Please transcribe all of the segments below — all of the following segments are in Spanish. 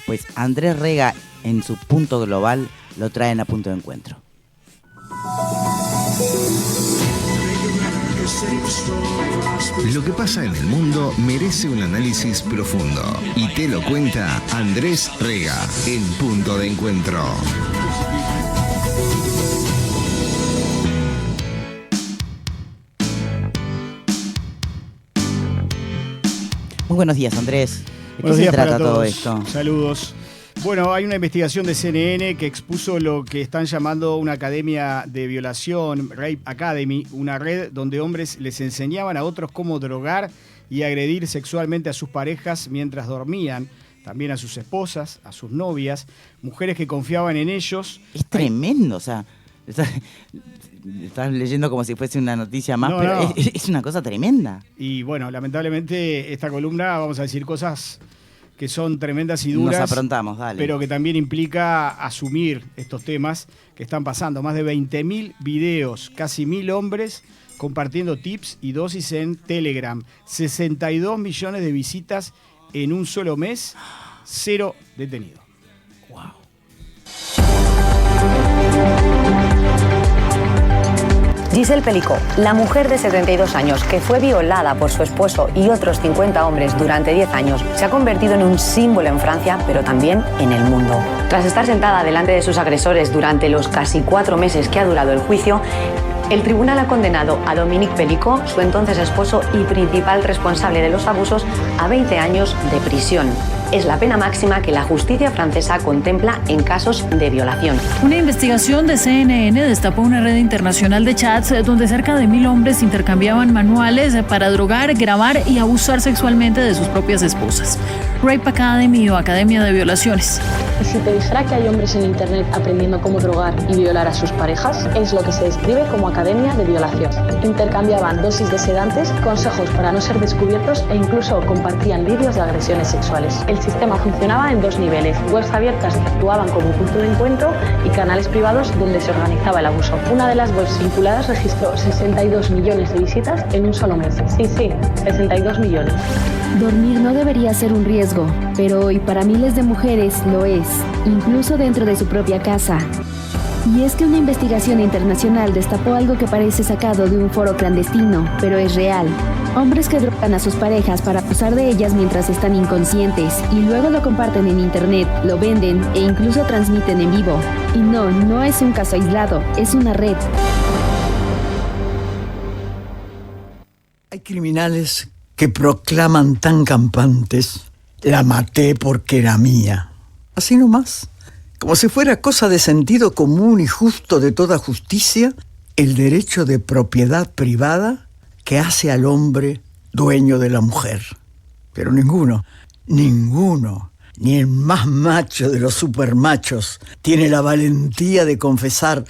Pues Andrés Rega, en su punto global, lo traen a punto de encuentro. Lo que pasa en el mundo merece un análisis profundo y te lo cuenta Andrés Rega en Punto de Encuentro. Muy buenos días, Andrés. ¿De qué se trata todo esto? Saludos. Bueno, hay una investigación de CNN que expuso lo que están llamando una academia de violación, Rape Academy, una red donde hombres les enseñaban a otros cómo drogar y agredir sexualmente a sus parejas mientras dormían, también a sus esposas, a sus novias, mujeres que confiaban en ellos. Es tremendo, o sea, estás leyendo como si fuese una noticia más, No, pero no. Es una cosa tremenda. Y bueno, lamentablemente esta columna, vamos a decir cosas que son tremendas y duras. Nos aprontamos, dale. Pero que también implica asumir estos temas que están pasando. Más de 20.000 videos, casi 1.000 hombres compartiendo tips y dosis en Telegram. 62 millones de visitas en un solo mes, 0 detenidos. Wow. Giselle Pelicot, la mujer de 72 años que fue violada por su esposo y otros 50 hombres durante 10 años, se ha convertido en un símbolo en Francia, pero también en el mundo. Tras estar sentada delante de sus agresores durante los casi 4 meses que ha durado el juicio, el tribunal ha condenado a Dominique Pelicot, su entonces esposo y principal responsable de los abusos, a 20 años de prisión. Es la pena máxima que la justicia francesa contempla en casos de violación. Una investigación de CNN destapó una red internacional de chats donde cerca de 1.000 hombres intercambiaban manuales para drogar, grabar y abusar sexualmente de sus propias esposas. Rape Academy o Academia de Violaciones. Y si te dijera que hay hombres en internet aprendiendo cómo drogar y violar a sus parejas, es lo que se describe como Academia de Violación. Intercambiaban dosis de sedantes, consejos para no ser descubiertos e incluso compartían vídeos de agresiones sexuales. El sistema funcionaba en 2 niveles, webs abiertas que actuaban como punto de encuentro y canales privados donde se organizaba el abuso. Una de las webs vinculadas registró 62 millones de visitas en un solo mes. Sí, 62 millones. Dormir no debería ser un riesgo, pero hoy para miles de mujeres lo es, incluso dentro de su propia casa. Y es que una investigación internacional destapó algo que parece sacado de un foro clandestino, pero es real. Hombres que drogan a sus parejas para abusar de ellas mientras están inconscientes y luego lo comparten en internet, lo venden e incluso transmiten en vivo. Y no es un caso aislado, es una red. Hay criminales que proclaman tan campantes: la maté porque era mía. Así nomás, como si fuera cosa de sentido común y justo de toda justicia, el derecho de propiedad privada que hace al hombre dueño de la mujer. Pero ninguno, ni el más macho de los supermachos, tiene la valentía de confesar: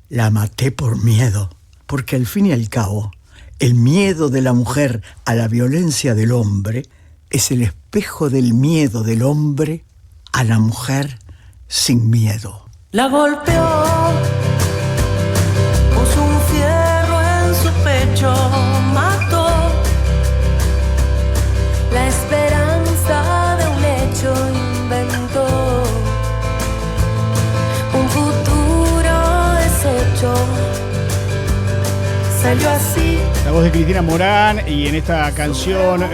la maté por miedo. Porque al fin y al cabo, el miedo de la mujer a la violencia del hombre es el espejo del miedo del hombre a la mujer sin miedo. La golpeó, puso un fierro en su pecho, mató la esperanza de un hecho, inventó un futuro deshecho, salió así. La voz de Cristina Morán y en esta canción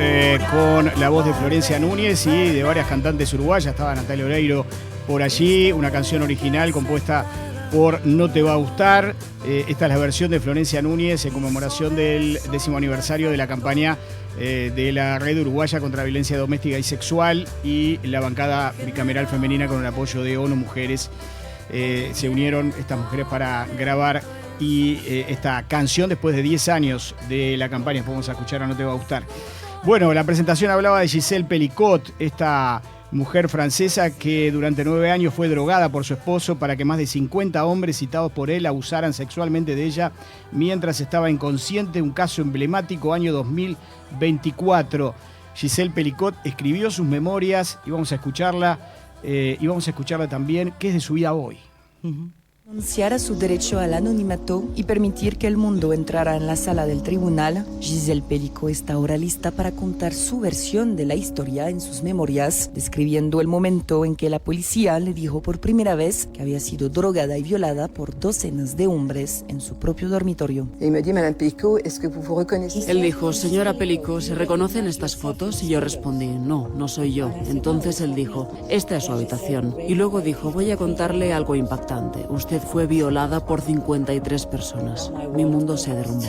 con la voz de Florencia Núñez y de varias cantantes uruguayas. Estaba Natalia Oreiro por allí, una canción original compuesta por No Te Va a Gustar. Esta es la versión de Florencia Núñez en conmemoración del 10º aniversario de la campaña de la Red Uruguaya contra la Violencia Doméstica y Sexual y la bancada bicameral femenina con el apoyo de ONU Mujeres. Se unieron estas mujeres para grabar y esta canción después de 10 años de la campaña. Después vamos a escuchar a No Te Va a Gustar. Bueno, la presentación hablaba de Giselle Pelicot, esta mujer francesa que durante 9 años fue drogada por su esposo para que más de 50 hombres citados por él abusaran sexualmente de ella mientras estaba inconsciente. Un caso emblemático, año 2024. Giselle Pelicot escribió sus memorias y vamos a escucharla también, qué es de su vida hoy. Anunciara su derecho al anonimato y permitir que el mundo entrara en la sala del tribunal, Giselle Pelicot está ahora lista para contar su versión de la historia en sus memorias, describiendo el momento en que la policía le dijo por primera vez que había sido drogada y violada por docenas de hombres en su propio dormitorio. Él dijo, señora Pelicot, ¿se reconocen estas fotos? Y yo respondí, no, no soy yo. Entonces él dijo, esta es su habitación. Y luego dijo, voy a contarle algo impactante. Usted fue violada por 53 personas. Mi mundo se derrumbó.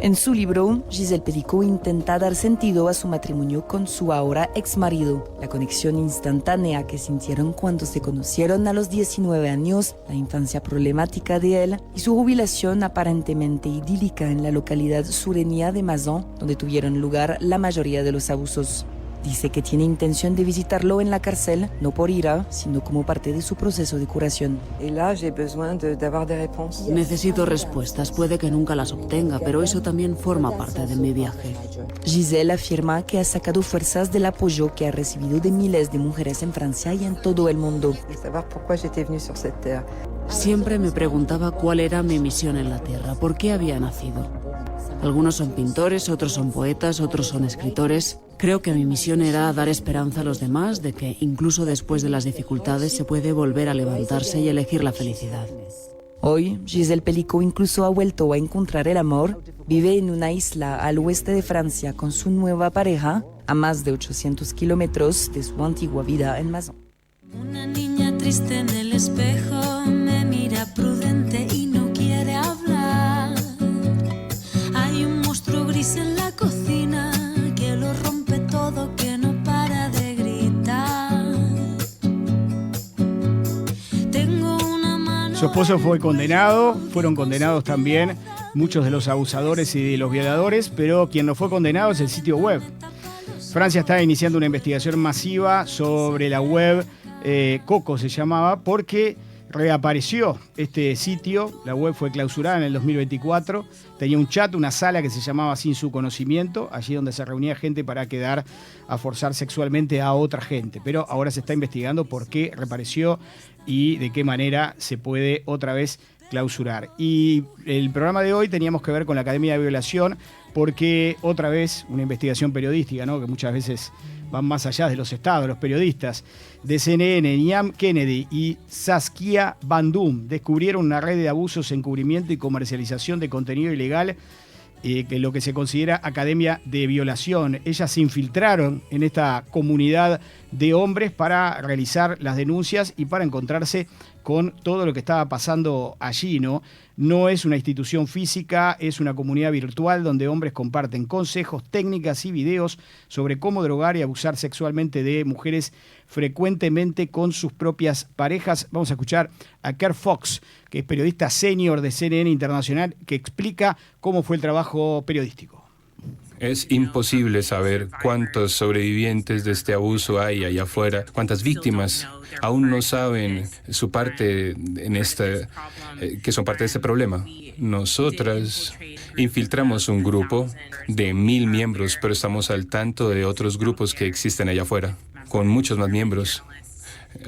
En su libro, Giselle Pelicot intenta dar sentido a su matrimonio con su ahora exmarido, la conexión instantánea que sintieron cuando se conocieron a los 19 años, la infancia problemática de él y su jubilación aparentemente idílica en la localidad sureña de Mazan, donde tuvieron lugar la mayoría de los abusos. Dice que tiene intención de visitarlo en la cárcel, no por ira, sino como parte de su proceso de curación. Necesito respuestas, puede que nunca las obtenga, pero eso también forma parte de mi viaje. Giselle afirma que ha sacado fuerzas del apoyo que ha recibido de miles de mujeres en Francia y en todo el mundo. Siempre me preguntaba cuál era mi misión en la Tierra, por qué había nacido. Algunos son pintores, otros son poetas, otros son escritores. Creo que mi misión era dar esperanza a los demás de que incluso después de las dificultades se puede volver a levantarse y elegir la felicidad. Hoy, Giselle Pelicot incluso ha vuelto a encontrar el amor. Vive en una isla al oeste de Francia con su nueva pareja, a más de 800 kilómetros de su antigua vida en Mazan. Una niña triste en el espejo me mira prudente y no quiere hablar. Hay un monstruo gris en la cocina que lo rompe todo, que no para de gritar. Tengo una mano. Su esposo fue condenado, fueron condenados también muchos de los abusadores y de los violadores, pero quien no fue condenado es el sitio web. Francia está iniciando una investigación masiva sobre la web, Coco se llamaba, porque reapareció este sitio. La web fue clausurada en el 2024. Tenía un chat, una sala que se llamaba Sin su conocimiento, allí donde se reunía gente para quedar a forzar sexualmente a otra gente. Pero ahora se está investigando por qué reapareció y de qué manera se puede otra vez clausurar. Y el programa de hoy teníamos que ver con la Academia de Violación, porque otra vez una investigación periodística, ¿no?, que muchas veces van más allá de los estados, los periodistas de CNN, Niam Kennedy y Saskia Bandum, descubrieron una red de abusos, encubrimiento y comercialización de contenido ilegal, que lo que se considera Academia de Violación. Ellas se infiltraron en esta comunidad de hombres para realizar las denuncias y para encontrarse con todo lo que estaba pasando allí, ¿no? No es una institución física, es una comunidad virtual donde hombres comparten consejos, técnicas y videos sobre cómo drogar y abusar sexualmente de mujeres, frecuentemente con sus propias parejas. Vamos a escuchar a Kerr Fox, que es periodista senior de CNN Internacional, que explica cómo fue el trabajo periodístico. Es imposible saber cuántos sobrevivientes de este abuso hay allá afuera, cuántas víctimas aún no saben su parte en que son parte de este problema. Nosotras infiltramos un grupo de 1,000 miembros, pero estamos al tanto de otros grupos que existen allá afuera, con muchos más miembros.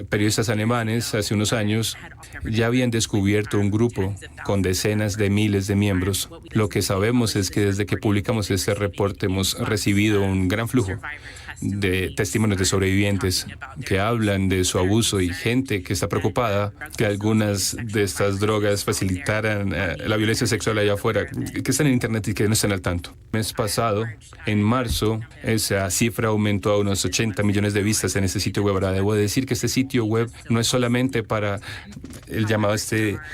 Periodistas alemanes hace unos años ya habían descubierto un grupo con decenas de miles de miembros. Lo que sabemos es que desde que publicamos este reporte hemos recibido un gran flujo de testimonios de sobrevivientes que hablan de su abuso y gente que está preocupada que algunas de estas drogas facilitaran la violencia sexual allá afuera, que están en internet y que no están al tanto. El mes pasado, en marzo, esa cifra aumentó a unos 80 millones de vistas en este sitio web. Ahora, debo decir que este sitio web no es solamente para el llamado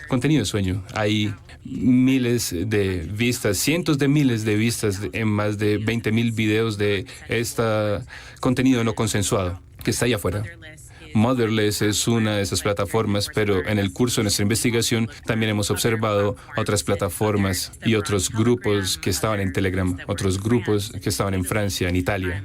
contenido de sueño. Hay miles de vistas, cientos de miles de vistas en más de 20,000 videos de este contenido no consensuado que está allá afuera. Motherless es una de esas plataformas, pero en el curso de nuestra investigación también hemos observado otras plataformas y otros grupos que estaban en Telegram, otros grupos que estaban en Francia, en Italia.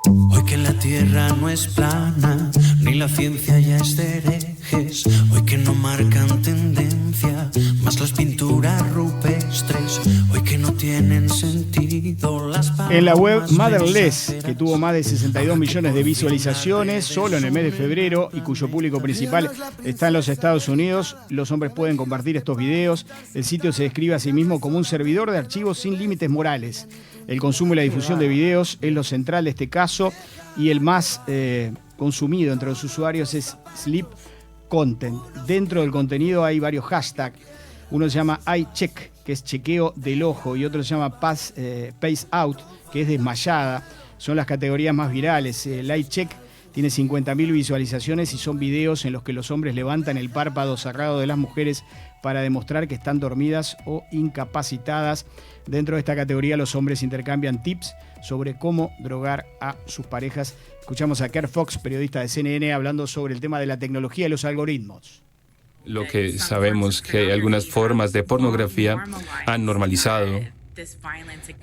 Hoy que la tierra no es plana, ni la ciencia ya es de herejes. Hoy que no marcan tendencia, más las pinturas rupestres. extraterrestres, hoy que no tienen sentido las palabras. En la web Motherless, que tuvo más de 62 millones de visualizaciones solo en el mes de febrero y cuyo público principal está en los Estados Unidos, los hombres pueden compartir estos videos. El sitio se describe a sí mismo como un servidor de archivos sin límites morales. El consumo y la difusión de videos es lo central de este caso y el más consumido entre los usuarios es Sleep Content. Dentro del contenido hay varios hashtags. Uno se llama Eye Check, que es chequeo del ojo, y otro se llama Pace Out, que es desmayada. Son las categorías más virales. El Eye Check tiene 50.000 visualizaciones y son videos en los que los hombres levantan el párpado cerrado de las mujeres para demostrar que están dormidas o incapacitadas. Dentro de esta categoría los hombres intercambian tips sobre cómo drogar a sus parejas. Escuchamos a Kerr Fox, periodista de CNN, hablando sobre el tema de la tecnología y los algoritmos. Lo que sabemos que algunas formas de pornografía han normalizado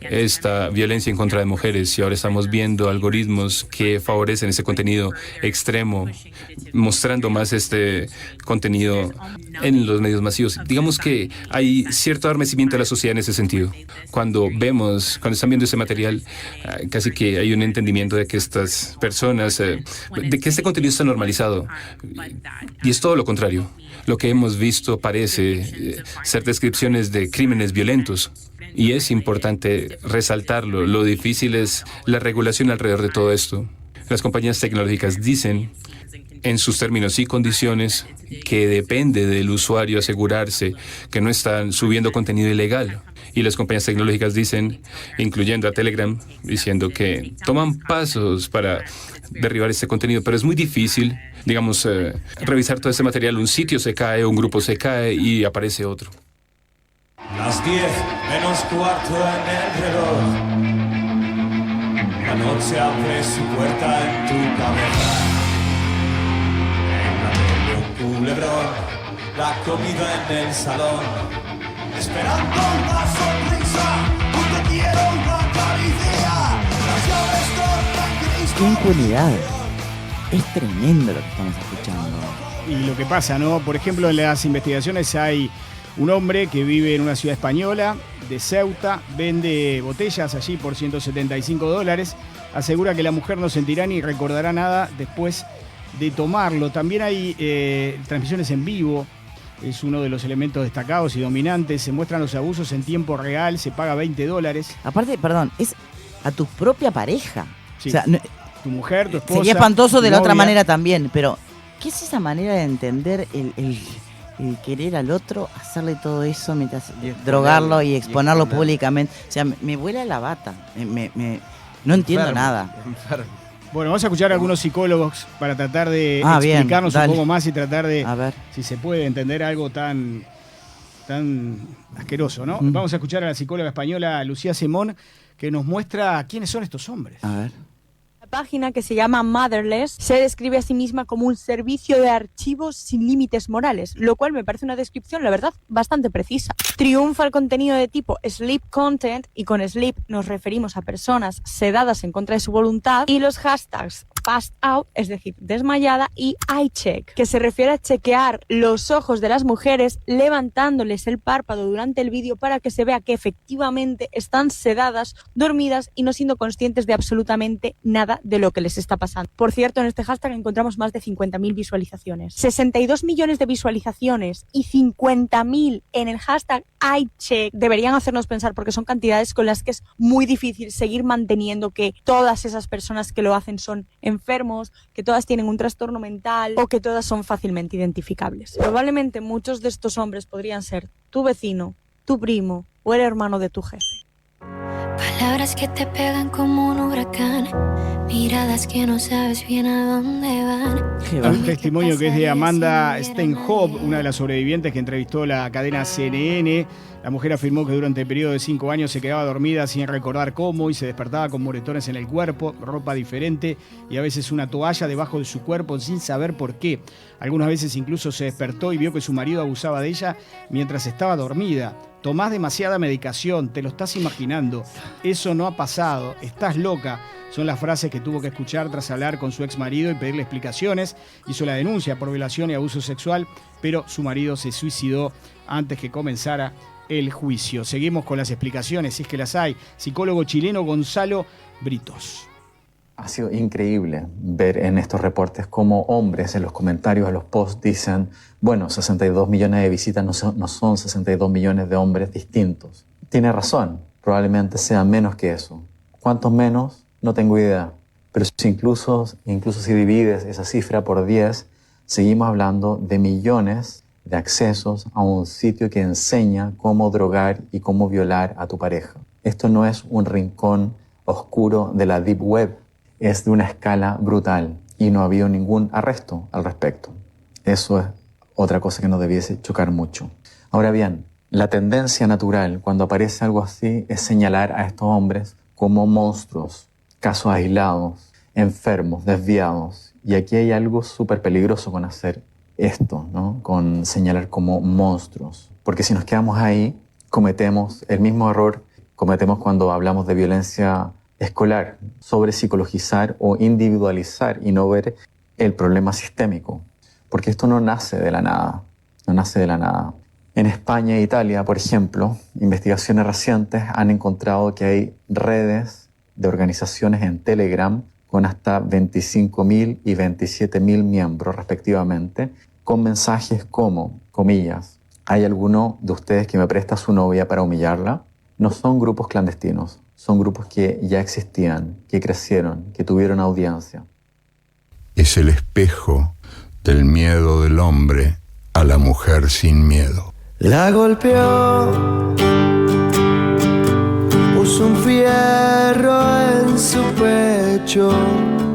esta violencia en contra de mujeres y ahora estamos viendo algoritmos que favorecen ese contenido extremo, mostrando más este contenido en los medios masivos. Digamos que hay cierto adormecimiento de la sociedad en ese sentido. Cuando están viendo ese material, casi que hay un entendimiento de que estas personas, de que este contenido está normalizado. Y es todo lo contrario. Lo que hemos visto parece ser descripciones de crímenes violentos. Y es importante resaltarlo. Lo difícil es la regulación alrededor de todo esto. Las compañías tecnológicas dicen, en sus términos y condiciones, que depende del usuario asegurarse que no están subiendo contenido ilegal. Y las compañías tecnológicas dicen, incluyendo a Telegram, diciendo que toman pasos para derribar este contenido, pero es muy difícil, digamos, revisar todo este material. Un sitio se cae, un grupo se cae y aparece otro. Las 10 menos cuarto en el reloj. La noche abre su puerta en tu cabeza. En la tele un culebrón, la comida en el salón. Esperando una sonrisa, un te quiero, una caricia. Las llaves tornan gris. ¡Qué impunidad! Es tremendo lo que estamos escuchando. Y lo que pasa, ¿no? Por ejemplo, en las investigaciones hay un hombre que vive en una ciudad española, de Ceuta, vende botellas allí por $175. Asegura que la mujer no sentirá ni recordará nada después de tomarlo. También hay transmisiones en vivo. Es uno de los elementos destacados y dominantes. Se muestran los abusos en tiempo real. Se paga $20. Aparte, perdón, es a tu propia pareja. Sí. O sea, tu mujer, tu esposa. Sería espantoso de la otra novia. manera también, pero ¿qué es esa manera de entender el querer al otro, hacerle todo eso mientras drogarlo y exponerlo públicamente? O sea, me vuela la bata. No entiendo nada. Bueno, vamos a escuchar a algunos psicólogos para tratar de explicarnos un poco más y tratar de, si se puede, entender algo tan asqueroso, ¿no? Vamos a escuchar a la psicóloga española Lucía Simón, que nos muestra quiénes son estos hombres. A ver. Página que se llama Motherless se describe a sí misma como un servicio de archivos sin límites morales, lo cual me parece una descripción, la verdad, bastante precisa. Triunfa el contenido de tipo Sleep Content, y con sleep nos referimos a personas sedadas en contra de su voluntad, y los hashtags Passed Out, es decir, desmayada, y Eye Check, que se refiere a chequear los ojos de las mujeres levantándoles el párpado durante el vídeo para que se vea que efectivamente están sedadas, dormidas y no siendo conscientes de absolutamente nada de lo que les está pasando. Por cierto, en este hashtag encontramos más de 50.000 visualizaciones. 62 millones de visualizaciones y 50.000 en el hashtag iCheck deberían hacernos pensar, porque son cantidades con las que es muy difícil seguir manteniendo que todas esas personas que lo hacen son enfermos, que todas tienen un trastorno mental o que todas son fácilmente identificables. Probablemente muchos de estos hombres podrían ser tu vecino, tu primo o el hermano de tu jefe. Palabras que te pegan como un huracán, miradas que no sabes bien a dónde van. Un testimonio que es de Amanda Stenhope, una de las sobrevivientes que entrevistó la cadena CNN. La mujer afirmó que durante el periodo de 5 años se quedaba dormida sin recordar cómo y se despertaba con moretones en el cuerpo, ropa diferente y a veces una toalla debajo de su cuerpo sin saber por qué. Algunas veces incluso se despertó y vio que su marido abusaba de ella mientras estaba dormida. Tomás demasiada medicación, te lo estás imaginando. Eso no ha pasado, estás loca. Son las frases que tuvo que escuchar tras hablar con su ex marido y pedirle explicaciones. Hizo la denuncia por violación y abuso sexual, pero su marido se suicidó antes que comenzara el juicio. Seguimos con las explicaciones, si es que las hay. Psicólogo chileno Gonzalo Britos. Ha sido increíble ver en estos reportes cómo hombres en los comentarios a los posts dicen, bueno, 62 millones de visitas no son 62 millones de hombres distintos. Tiene razón, probablemente sea menos que eso. ¿Cuántos menos? No tengo idea. Pero incluso si divides esa cifra por 10, seguimos hablando de millones de accesos a un sitio que enseña cómo drogar y cómo violar a tu pareja. Esto no es un rincón oscuro de la Deep Web. Es de una escala brutal y no ha habido ningún arresto al respecto. Eso es otra cosa que nos debiese chocar mucho. Ahora bien, la tendencia natural cuando aparece algo así es señalar a estos hombres como monstruos, casos aislados, enfermos, desviados. Y aquí hay algo súper peligroso con hacer esto, ¿no? Con señalar como monstruos. Porque si nos quedamos ahí, cometemos el mismo error que cometemos cuando hablamos de violencia escolar, sobre psicologizar o individualizar y no ver el problema sistémico, porque esto no nace de la nada, no nace de la nada. En España e Italia, por ejemplo, investigaciones recientes han encontrado que hay redes de organizaciones en Telegram con hasta 25.000 y 27.000 miembros respectivamente, con mensajes como, comillas, ¿hay alguno de ustedes que me presta a su novia para humillarla? No son grupos clandestinos. Son grupos que ya existían, que crecieron, que tuvieron audiencia. Es el espejo del miedo del hombre a la mujer sin miedo. La golpeó, puso un fierro en su pecho,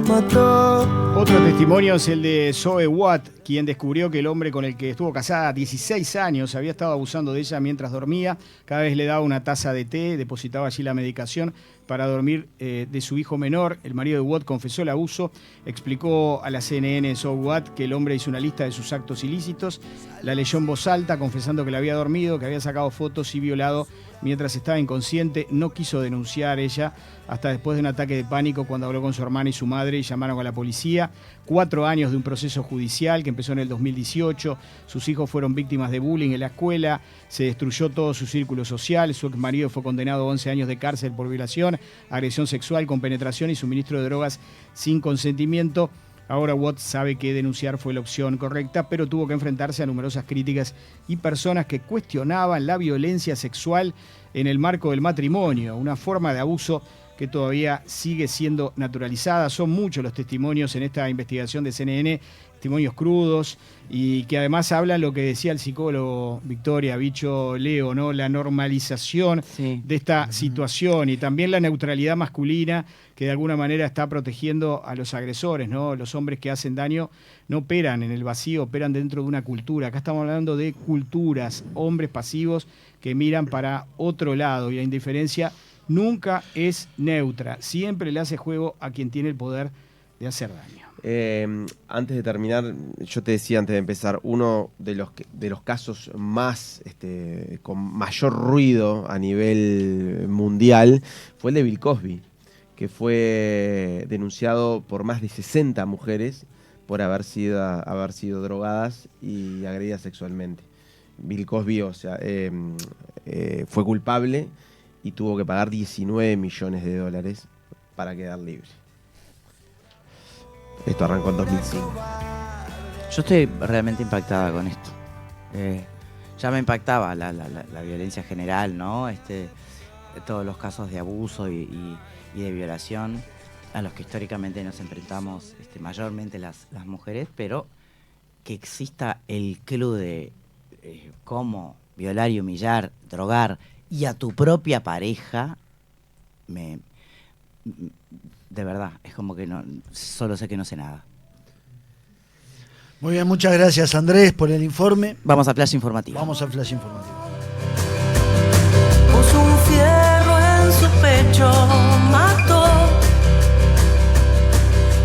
mató. Otro testimonio es el de Zoe Watt, quien descubrió que el hombre con el que estuvo casada 16 años había estado abusando de ella mientras dormía. Cada vez le daba una taza de té, depositaba allí la medicación para dormir de su hijo menor. El marido de Watt confesó el abuso, explicó a la CNN Zoe Watt que el hombre hizo una lista de sus actos ilícitos, la leyó en voz alta confesando que le había dormido, que había sacado fotos y violado mientras estaba inconsciente. No quiso denunciar ella hasta después de un ataque de pánico cuando habló con su hermana y su madre y llamaron a la policía. 4 años de un proceso judicial que empezó en el 2018. Sus hijos fueron víctimas de bullying en la escuela, se destruyó todo su círculo social. Su exmarido fue condenado a 11 años de cárcel por violación, agresión sexual con penetración y suministro de drogas sin consentimiento. Ahora Watt sabe que denunciar fue la opción correcta, pero tuvo que enfrentarse a numerosas críticas y personas que cuestionaban la violencia sexual en el marco del matrimonio, una forma de abuso que todavía sigue siendo naturalizada. Son muchos los testimonios en esta investigación de CNN, testimonios crudos y que además hablan lo que decía el psicólogo Victoria Bicho Leo, ¿no? La normalización de esta situación y también la neutralidad masculina que de alguna manera está protegiendo a los agresores, ¿no? Los hombres que hacen daño no operan en el vacío, operan dentro de una cultura. Acá estamos hablando de culturas, hombres pasivos que miran para otro lado y la indiferencia nunca es neutra, siempre le hace juego a quien tiene el poder de hacer daño. Antes de terminar, yo te decía antes de empezar, uno de los casos más con mayor ruido a nivel mundial fue el de Bill Cosby, que fue denunciado por más de 60 mujeres por haber sido drogadas y agredidas sexualmente. Bill Cosby, fue culpable y tuvo que pagar $19 millones para quedar libre. Esto arrancó en 2005. Yo estoy realmente impactada con esto. Ya me impactaba la violencia general, ¿no? Todos los casos de abuso y de violación a los que históricamente nos enfrentamos mayormente las mujeres, pero que exista el club de cómo violar y humillar, drogar y a tu propia pareja, de verdad, es como que no, solo sé que no sé nada. Muy bien, muchas gracias Andrés por el informe. Vamos a Flash Informativo. Vamos a Flash Informativo. Puso un fierro en su pecho, mató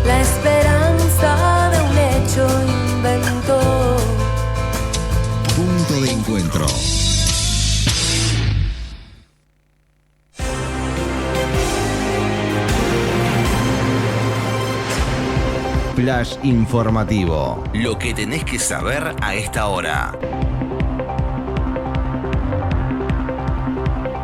la esperanza de un hecho, inventó. Punto de encuentro. Flash informativo. Lo que tenés que saber a esta hora.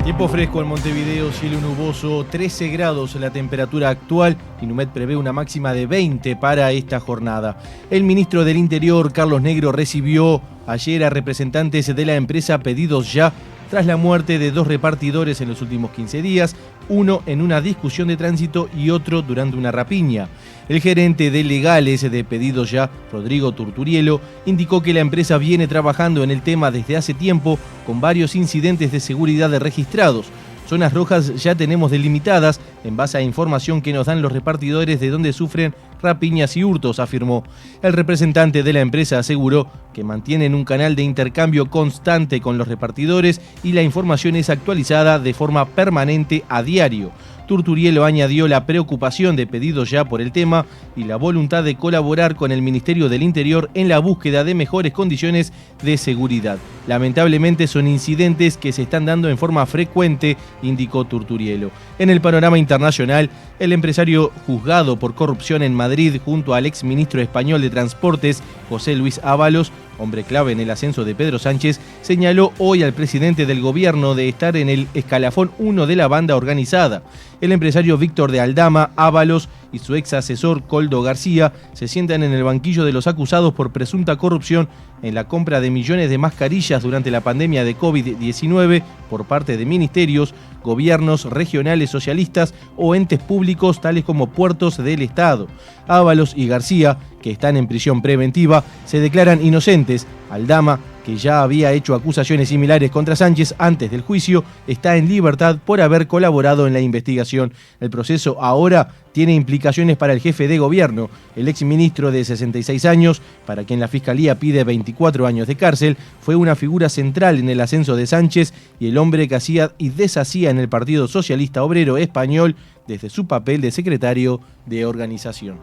Tiempo fresco en Montevideo, cielo nuboso, 13 grados la temperatura actual. Inumet prevé una máxima de 20 para esta jornada. El ministro del Interior, Carlos Negro, recibió ayer a representantes de la empresa Pedidos Ya tras la muerte de 2 repartidores en los últimos 15 días, uno en una discusión de tránsito y otro durante una rapiña. El gerente de legales de Pedidos Ya, Rodrigo Turturielo, indicó que la empresa viene trabajando en el tema desde hace tiempo con varios incidentes de seguridad registrados. Zonas rojas ya tenemos delimitadas en base a información que nos dan los repartidores de donde sufren rapiñas y hurtos, afirmó. El representante de la empresa aseguró que mantienen un canal de intercambio constante con los repartidores y la información es actualizada de forma permanente a diario. Turturielo añadió la preocupación de Pedidos Ya por el tema y la voluntad de colaborar con el Ministerio del Interior en la búsqueda de mejores condiciones de seguridad. Lamentablemente son incidentes que se están dando en forma frecuente, indicó Turturielo. En el panorama internacional, el empresario juzgado por corrupción en Madrid junto al exministro español de Transportes, José Luis Ábalos, hombre clave en el ascenso de Pedro Sánchez, señaló hoy al presidente del gobierno de estar en el escalafón 1 de la banda organizada. El empresario Víctor de Aldama, Ábalos y su ex asesor Coldo García se sientan en el banquillo de los acusados por presunta corrupción en la compra de millones de mascarillas durante la pandemia de COVID-19 por parte de ministerios, gobiernos regionales socialistas o entes públicos tales como puertos del Estado. Ábalos y García, que están en prisión preventiva, se declaran inocentes. Aldama, que ya había hecho acusaciones similares contra Sánchez antes del juicio, está en libertad por haber colaborado en la investigación. El proceso ahora tiene implicaciones para el jefe de gobierno, el exministro de 66 años, para quien la Fiscalía pide 24 años de cárcel, fue una figura central en el ascenso de Sánchez y el hombre que hacía y deshacía en el Partido Socialista Obrero Español desde su papel de secretario de organización.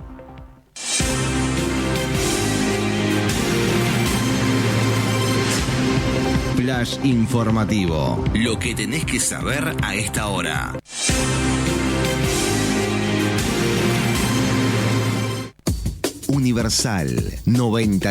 Flash informativo. Lo que tenés que saber a esta hora. Universal 90.